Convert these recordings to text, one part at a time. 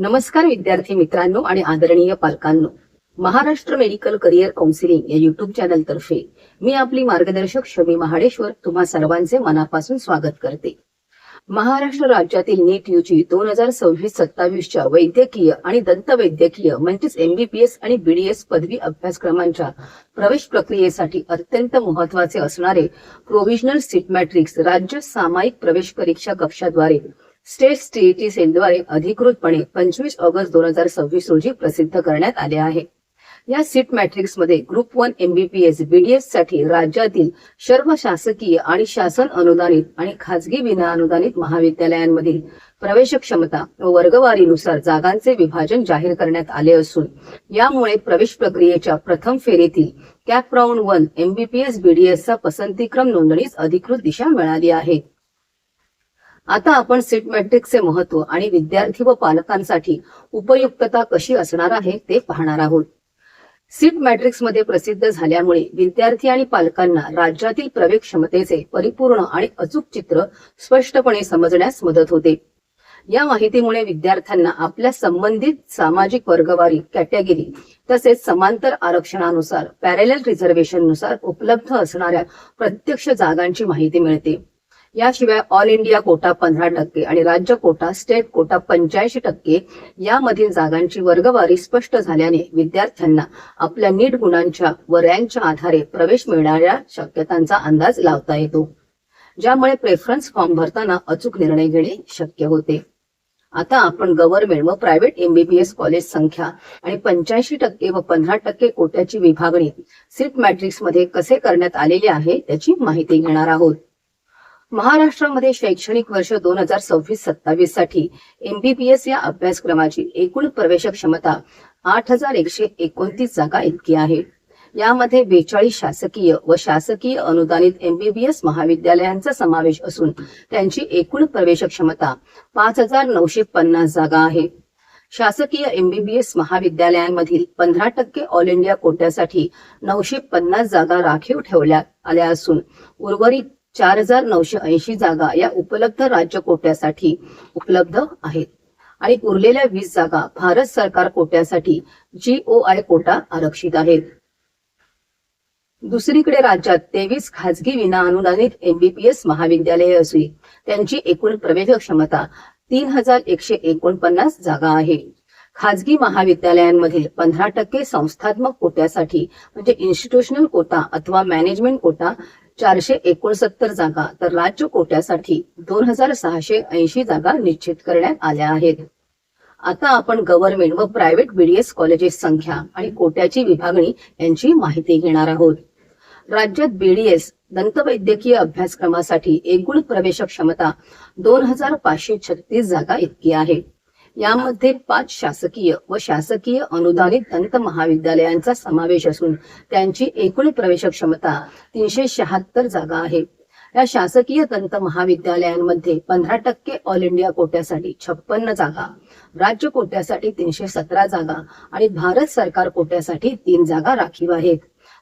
नमस्कार विद्यार्थी मित्रांनो आणि आदरणीय पालकांनो, महाराष्ट्र मेडिकल करिअर काउन्सिलिंग या युट्यूब चॅनल तर्फे मी आपली मार्गदर्शक शमी महाडेश्वर तुम्हा सर्वांचे मनापासून स्वागत करते। महाराष्ट्र राज्यातील नीट यूजी 2026-27च्या वैद्यकीय आणि दंतवैद्यकीय म्हणजेच MBBS आणि BDS पदवी अभ्यासक्रमांच्या प्रवेश प्रक्रियेसाठी अत्यंत महत्त्वाचे असणारे प्रोव्हिजनल सीट मॅट्रिक्स राज्य सामायिक प्रवेश परीक्षा कक्षाद्वारे स्टेट CET सेलद्वारे अधिकृतपणे 25 ऑगस्ट 2026 रोजी प्रसिद्ध करण्यात आले आहे। या सीट मॅट्रिक्स मध्ये ग्रुप 1 MBBS BDS साठी राज्यातील सर्व शासकीय आणि शासन अनुदानित आणि खाजगी विनाअनुदानित महाविद्यालयांमधील प्रवेश क्षमता व वर्गवारीनुसार जागांचे विभाजन जाहीर करण्यात आले असून यामुळे प्रवेश प्रक्रियेच्या प्रथम फेरीतील कॅप राऊंड 1 MBBS BDS चा पसंतीक्रम नोंदणीस अधिकृत दिशा मिळाली आहे। आता आपण सीट मॅट्रिक्सचे महत्त्व आणि विद्यार्थी व पालकांसाठी उपयुक्तता कशी असणार आहे ते पाहणार आहोत। सीट मॅट्रिक्स मध्ये प्रसिद्ध झाल्यामुळे विद्यार्थी आणि पालकांना राज्यातील प्रवेश क्षमतेचे परिपूर्ण आणि अचूक चित्र स्पष्टपणे समजण्यास मदत होते। या माहितीमुळे विद्यार्थ्यांना आपल्या संबंधित सामाजिक वर्गवारी कॅटेगरी तसेच समांतर आरक्षणानुसार पॅरलल रिझर्वेशन नुसार उपलब्ध असणाऱ्या प्रत्यक्ष जागांची माहिती मिळते। याशिवाय ऑल इंडिया कोटा 15% आणि राज्य कोटा स्टेट कोटा 85% यामधील जागांची वर्गवारी स्पष्ट झाल्याने विद्यार्थ्यांना आपल्या नीट गुणांच्या व रँकच्या आधारे प्रवेश मिळणाऱ्या शक्यतांचा अंदाज लावता येतो, ज्यामुळे प्रेफरन्स फॉर्म भरताना अचूक निर्णय घेणे शक्य होते। आता आपण गव्हर्नमेंट व प्रायव्हेट MBBS कॉलेज संख्या आणि 85% व 15% कोट्याची विभागणी सीट मॅट्रिक्स मध्ये कसे करण्यात आलेले आहे त्याची माहिती घेणार आहोत। महाराष्ट्रामध्ये शैक्षणिक वर्ष 2026-27 साठी MBBS या अभ्यासक्रमाची एकूण प्रवेश क्षमता 8129 जागा इतकी आहे। यामध्ये 42 शासकीय व शासकीय अनुदानित MBBS महाविद्यालयांचा समावेश असून त्यांची एकूण प्रवेश क्षमता 5950 जागा आहे। शासकीय MBBS महाविद्यालयांमधील 15% ऑल इंडिया कोट्यासाठी 950 जागा राखीव ठेवण्यात आल्या असून उर्वरित 4980 जागा या उपलब्ध राज्य कोट्यासाठी उपलब्ध आहेत आणि उरलेल्या 20 जागा भारत सरकार कोट्यासाठी GOI कोटा आरक्षित आहेत। दुसरीकडे राज्यात 23 खाजगी विनाअनुदानित MBBS महाविद्यालये असून त्यांची एकूण प्रवेश क्षमता 3149 जागा आहे। खाजगी महाविद्यालयांमधील 15% संस्थात्मक कोट्यासाठी म्हणजे इन्स्टिट्यूशनल कोटा अथवा मॅनेजमेंट कोटा 469 जागा तर राज्य कोट्यासाठी 2680 जागा निश्चित करण्यात आल्या आहेत। आता आपण गव्हर्नमेंट व प्रायव्हेट BDS कॉलेजेस संख्या आणि कोट्याची विभागणी यांची माहिती घेणार आहोत। राज्यात BDS दंतवैद्यकीय अभ्यासक्रमासाठी एकूण प्रवेश क्षमता 2536 जागा इतकी आहे। यामध्ये 5 शासकीय व शासकीय अनुदानित दंत महाविद्यालयांचा समावेश असून त्यांची एकूण प्रवेश क्षमता 376 जागा आहे। या शासकीय दंत महाविद्यालयांमध्ये 15% ऑल इंडिया कोट्यासाठी 56 जागा, राज्य कोट्यासाठी 317 जागा आणि भारत सरकार कोट्यासाठी 3 जागा राखीव आहेत।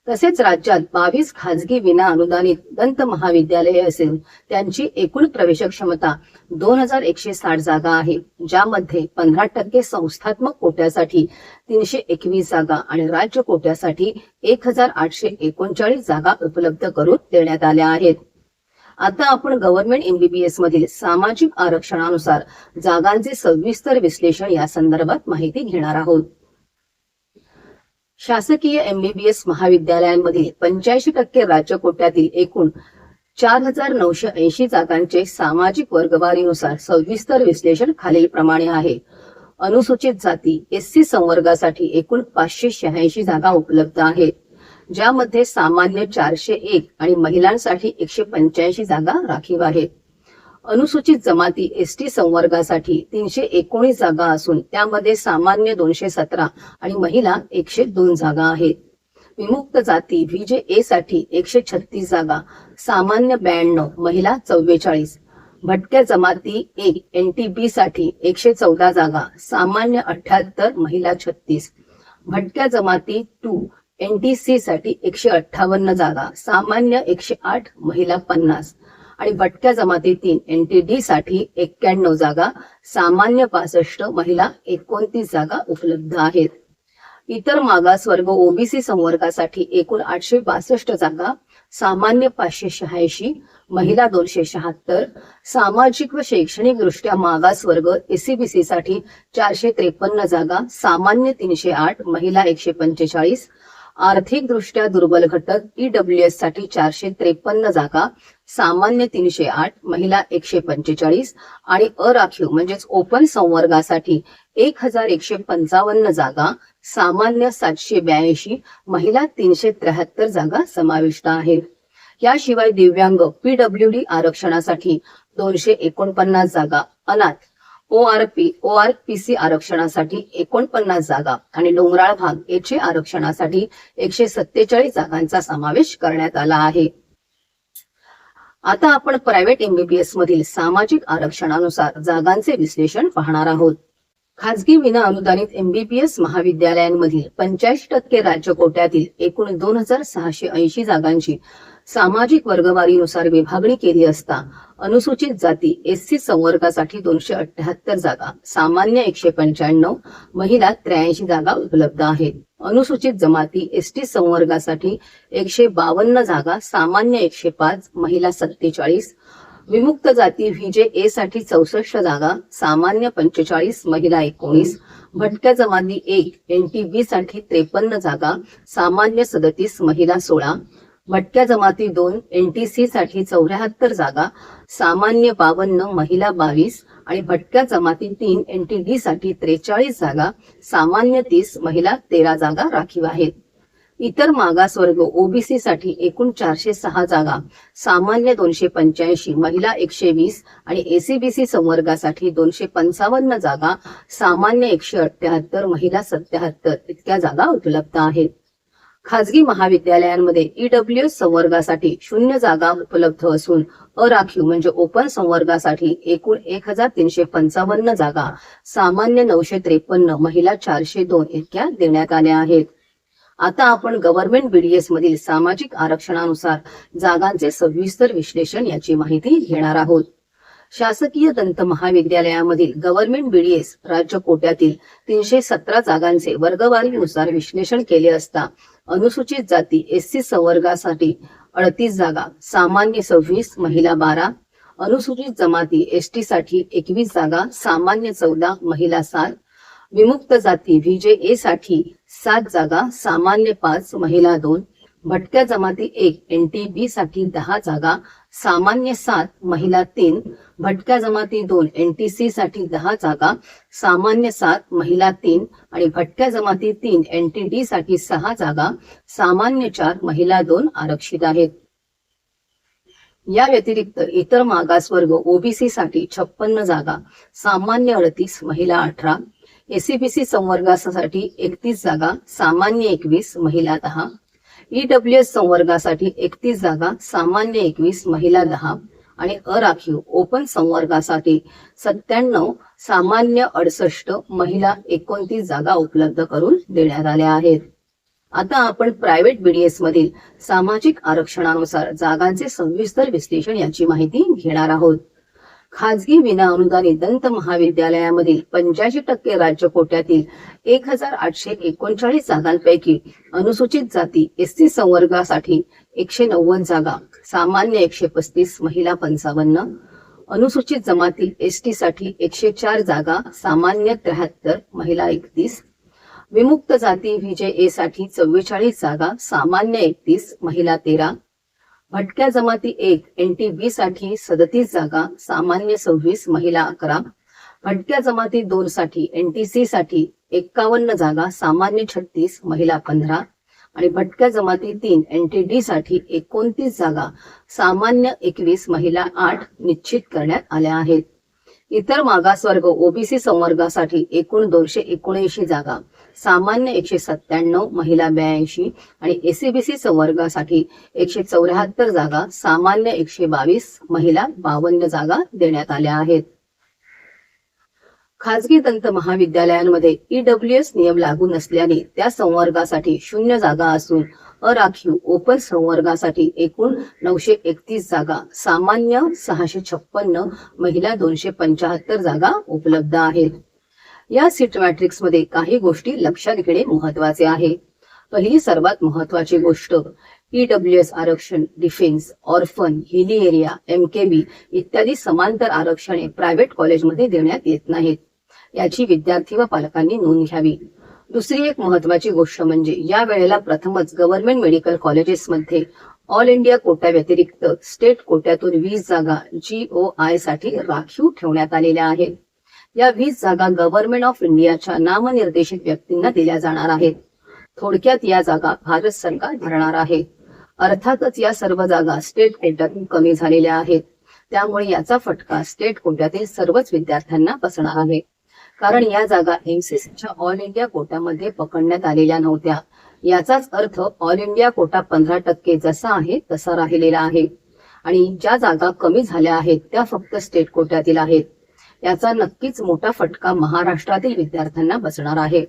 तसेच राज्यात 22 खाजगी विना अनुदानित दंत महाविद्यालये असेल त्यांची एकूण प्रवेश क्षमता 2160 जागा आहे, ज्यामध्ये 15% संस्थात्मक कोट्यासाठी 321 जागा आणि राज्य कोट्यासाठी 1839 जागा उपलब्ध करून देण्यात आल्या आहेत। आता आपण गव्हर्नमेंट MBBS मधील सामाजिक आरक्षणानुसार जागांचे सविस्तर विश्लेषण या संदर्भात माहिती घेणार आहोत। शासकीय MBBS महाविद्यालयांमधील 85% राज्य कोट्यातील एकूण 4980 जागांचे सामाजिक वर्गवारीनुसार सविस्तर विश्लेषण खालील प्रमाणे आहे। अनुसूचित जाती SC संवर्गासाठी एकूण 586 जागा उपलब्ध आहेत, ज्यामध्ये सामान्य 401 आणि महिलांसाठी 185 जागा राखीव आहेत। अनुसूचित जमाती ST संवर्गासाठी 319 जागा असून त्यामध्ये सामान्य 217 आणि महिला 102 जागा आहेत। विमुक्त जाती VJA साठी 136 जागा, सामान्य 92, महिला 44। भटक्या जमाती 1 NTB साठी 114 जागा, सामान्य 78, महिला 36। भटक्या जमाती 2 NTC साठी 158 जागा, सामान्य 108, महिला 50। आणि भटक्या जमाती 3 NTD साठी 91 जागा, सामान्य 65, महिला 29 जागा उपलब्ध आहेत. इतर मागासवर्ग ओबीसी संवर्गासाठी एकूण 862 जागा, सामान्य 586, महिला 276, सामाजिक व शैक्षणिक दृष्ट्या मागासवर्ग एससीबीसी साठी 453 जागा, सामान्य 308, महिला 145, आर्थिक दृष्ट्या दुर्बल घटक ईडब्ल्यूएस साठी 453 जागा, सामान्य 308, महिला 145 आणि अराखीव म्हणजेच ओपन संवर्गासाठी 1155 जागा, सामान्य 782, महिला 373 जागा समाविष्ट आहेत. याशिवाय दिव्यांग पीडब्ल्यूडी आरक्षणासाठी 249 जागा, अनाथ ओआरपीसी आरक्षणासाठी 49 जागा आणि डोंगराळ भाग याचे आरक्षणासाठी 147 जागांचा समावेश करण्यात आला आहे. आता आपण प्रायव्हेट एमबीबीएस मधील सामाजिक आरक्षणानुसार जागांचे विश्लेषण पाहणार आहोत. खाजगी विना अनुदानित एमबीबीएस महाविद्यालयांमधील 85% राज्य कोट्यातील एकूण 2680 जागांची सामाजिक वर्गवारीनुसार विभागणी केली असता अनुसूचित जाती एससी संवर्गासाठी 278 जागा, सामान्य 195, महिला 83 जागा उपलब्ध आहेत. अनुसूचित जमाती एसटी संवर्गासाठी 152 जागा, सामान्य 105, महिला 47, विमुक्त जाती व्हीजे साठी 64 जागा, सामान्य 45, महिला 19, भटक्या जमाती 1 NTB साठी 53 जागा, सामान्य 37, महिला 16, भटक्या जमाती 2 NTC साठी 74 जागा, सामान्य 52, महिला 22 आणि भटक्या जमाती 3 NTD साठी 43 जागा, सामान्य 30, महिला 13 जागा राखीव आहेत. इतर मागासवर्ग ओबीसी साठी एकूण 406 जागा, सामान्य 285, महिला 120 आणि एसीबीसी संवर्गासाठी 255 जागा, सामान्य 178, महिला 77 इतक्या जागा उपलब्ध आहेत. खाजगी महाविद्यालयांमध्ये ईडब्ल्यूएस संवर्गासाठी 0 जागा उपलब्ध असून अराखीव म्हणजे ओपन संवर्गासाठी एकूण 1355 जागा, सामान्य 953, महिला 402 इतक्या देण्यात आल्या आहेत. आता आपण गव्हर्नमेंट बीडीएस मधील सामाजिक आरक्षणानुसार जागांचे सविस्तर विश्लेषण याची माहिती घेणार आहोत. शासकीय दंत महाविद्यालयामधील गव्हर्नमेंट बीडीएस राज्य कोट्यातील 317 जागांचे वर्गवारीनुसार विश्लेषण केले असता अनुसूचित जाती एससी संवर्गासाठी 38 जागा, सामान्य 26, महिला 12, अनुसूचित जमाती एसटी साठी 21 जागा, सामान्य 14, महिला 7, विमुक्त जाती व्हीजे साठी 7 जागा, सामान्य 5, महिला 2, भटक्या जमाती 1 NTB साठी 10 जागा, सामान्य 7, महिला 3, भटक्या जमाती 2 NTC साठी 10 जागा, सामान्य 7, महिला 3 आणि भटक्या जमाती 3 NTD साठी 6 जागा, सामान्य 4, महिला 2 आरक्षित आहेत. या व्यतिरिक्त इतर मागासवर्ग ओबीसी साठी 56 जागा, सामान्य 38, महिला 18, एसीबीसी संवर्गासाठी 31 जागा, सामान्य 21, महिला 10, ईडब्ल्यूएस संवर्गासाठी 31 जागा, सामान्य 21, महिला 10 आणि अराखीव ओपन संवर्गासाठी 97, सामान्य 68, महिला 29 जागा उपलब्ध करून देण्यात आल्या आहेत. आता आपण प्रायव्हेट बीडीएस मधील सामाजिक आरक्षणानुसार जागांचे सविस्तर विश्लेषण याची माहिती घेणार आहोत. खाजगी विना अनुदानित दंत महाविद्यालयामधील 85% राज्य कोट्यातील 1839 जागांपैकी अनुसूचित जाती एससी संवर्गासाठी 190 जागा, सामान्य 135, महिला 55, अनुसूचित जमाती एसटी साठी 104 जागा, सामान्य 73, महिला 31, विमुक्त जाती व्हीजे साठी 44 जागा, सामान्य 31, महिला 13, भटक्या जमाती 1 NTB साठी 37 जागा, सामान्य 26, महिला 11, भटक्या जमाती 2 साठी NTC साठी 51 जागा, सामान्य 36, महिला 15 आणि भटक्या जमाती 3 NTD साठी 29 जागा, सामान्य 21, महिला 8 निश्चित करण्यात आल्या आहेत. इतर मागासवर्ग ओबीसी संवर्गासाठी एकूण 279 जागा, सामान्य 197, महिला 82 आणि एसीबीसी संवर्गासाठी 174 जागा, सामान्य 122, महिला 52 जागा देण्यात आल्या आहेत. खाजगी दंत महाविद्यालयांमध्ये ईडब्ल्यूएस नियम लागू नसल्याने त्या संवर्गासाठी 0 जागा असून अराखीव ओपन संवर्गासाठी एकूण 931 जागा, सामान्य 656, महिला 275 जागा उपलब्ध आहेत. या सीट मॅट्रिक्स मध्ये काही गोष्टी लक्षात घेणे महत्वाचे आहे. पहिली सर्वात महत्वाची गोष्ट, ईडब्ल्यूएस आरक्षण, defence, orphan, hilly area, MKB इत्यादी समांतर आरक्षणे प्रायव्हेट कॉलेजमध्ये देण्यात येत नाहीत. याची विद्यार्थी व पालकांनी नोंद घ्यावी. दुसरी एक महत्वाची गोष्ट म्हणजे या वेळेला प्रथमच गव्हर्नमेंट मेडिकल कॉलेजेसमध्ये ऑल इंडिया कोटा व्यतिरिक्त स्टेट कोट्यातून 20 जागा GOI साठी राखीव ठेवण्यात आलेल्या आहेत. या 20 जागा गव्हर्नमेंट ऑफ इंडियाच्या नामनिर्देशित व्यक्तींना दिल्या जाणार आहेत. थोडक्यात या जागा भारत सरकार भरणार आहे. अर्थातच या सर्व जागा स्टेट कोट्यातून कमी झालेल्या आहेत. त्यामुळे याचा फटका स्टेट कोट्यातील सर्वच विद्यार्थ्यांना बसणार आहे. कारण या जागा MCCच्या ऑल इंडिया कोट्यामध्ये पकडण्यात आलेल्या नव्हत्या. याचाच अर्थ ऑल इंडिया कोटा 15% जसा आहे तसा राहिलेला आहे आणि ज्या जागा कमी झाल्या आहेत त्या फक्त स्टेट कोट्यातील आहेत. याचा नक्कीच मोठा फटका महाराष्ट्रातील विद्यार्थ्यांना बसणार आहे.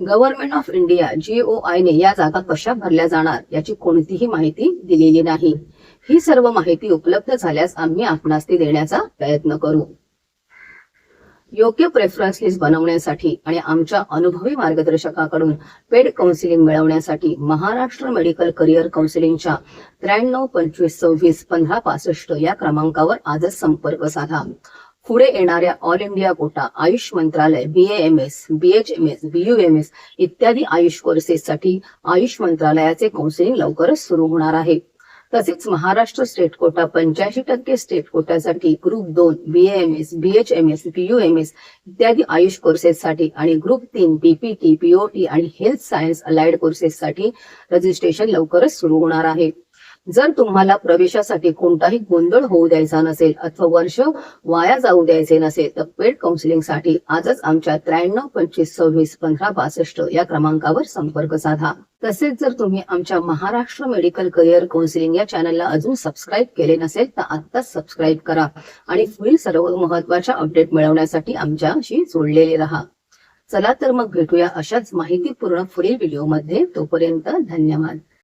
गव्हर्नमेंट ऑफ इंडिया GOI ने या जागा कशा भरल्या जाणार याची कोणतीही माहिती दिलेली नाही. ही सर्व माहिती उपलब्ध झाल्यास आम्ही आपणास ती देण्याचा प्रयत्न करू. योग्य प्रेफरन्स लिस्ट बनवण्यासाठी आणि आमच्या अनुभवी मार्गदर्शकाकडून पेड काउन्सिलिंग मिळवण्यासाठी महाराष्ट्र मेडिकल करिअर काउन्सिलिंगच्या 93 25 26 15 65 या क्रमांकावर आजच संपर्क साधा. पुढे येणाऱ्या ऑल इंडिया कोटा, आयुष मंत्रालय, BAMS, BHMS, BUMS इत्यादी आयुष कोर्सेससाठी आयुष मंत्रालयाचे काउन्सिलिंग लवकरच सुरू होणार आहे. तसेच महाराष्ट्र स्टेट कोटा 85% स्टेट कोट्यासाठी ग्रुप 2 BAMS, BHMS, BUMS इत्यादी आयुष कोर्सेससाठी आणि ग्रुप 3 PPT, POT आणि हेल्थ सायन्स अलाइड कोर्सेससाठी रजिस्ट्रेशन लवकरच सुरू होणार आहे. जर तुम्हाला प्रवेशासाठी कोणताही गोंधळ होऊ द्यायचा नसेल अथवा वर्ष वाया जाऊ द्यायचे नसेल तर पेड काउन्सिलिंगसाठी आजच आमच्या 93 25 26 15 65 या क्रमांकावर संपर्क साधा. तसेच जर तुम्ही आमच्या महाराष्ट्र मेडिकल करिअर काउन्सिलिंग या चॅनलला अजून सबस्क्राईब केले नसेल तर आत्ताच सबस्क्राईब करा आणि पुढील सर्व महत्त्वाच्या अपडेट मिळवण्यासाठी आमच्याशी जोडलेले राहा. चला तर मग भेटूया अशाच माहितीपूर्ण पुढील व्हिडिओमध्ये. तोपर्यंत धन्यवाद.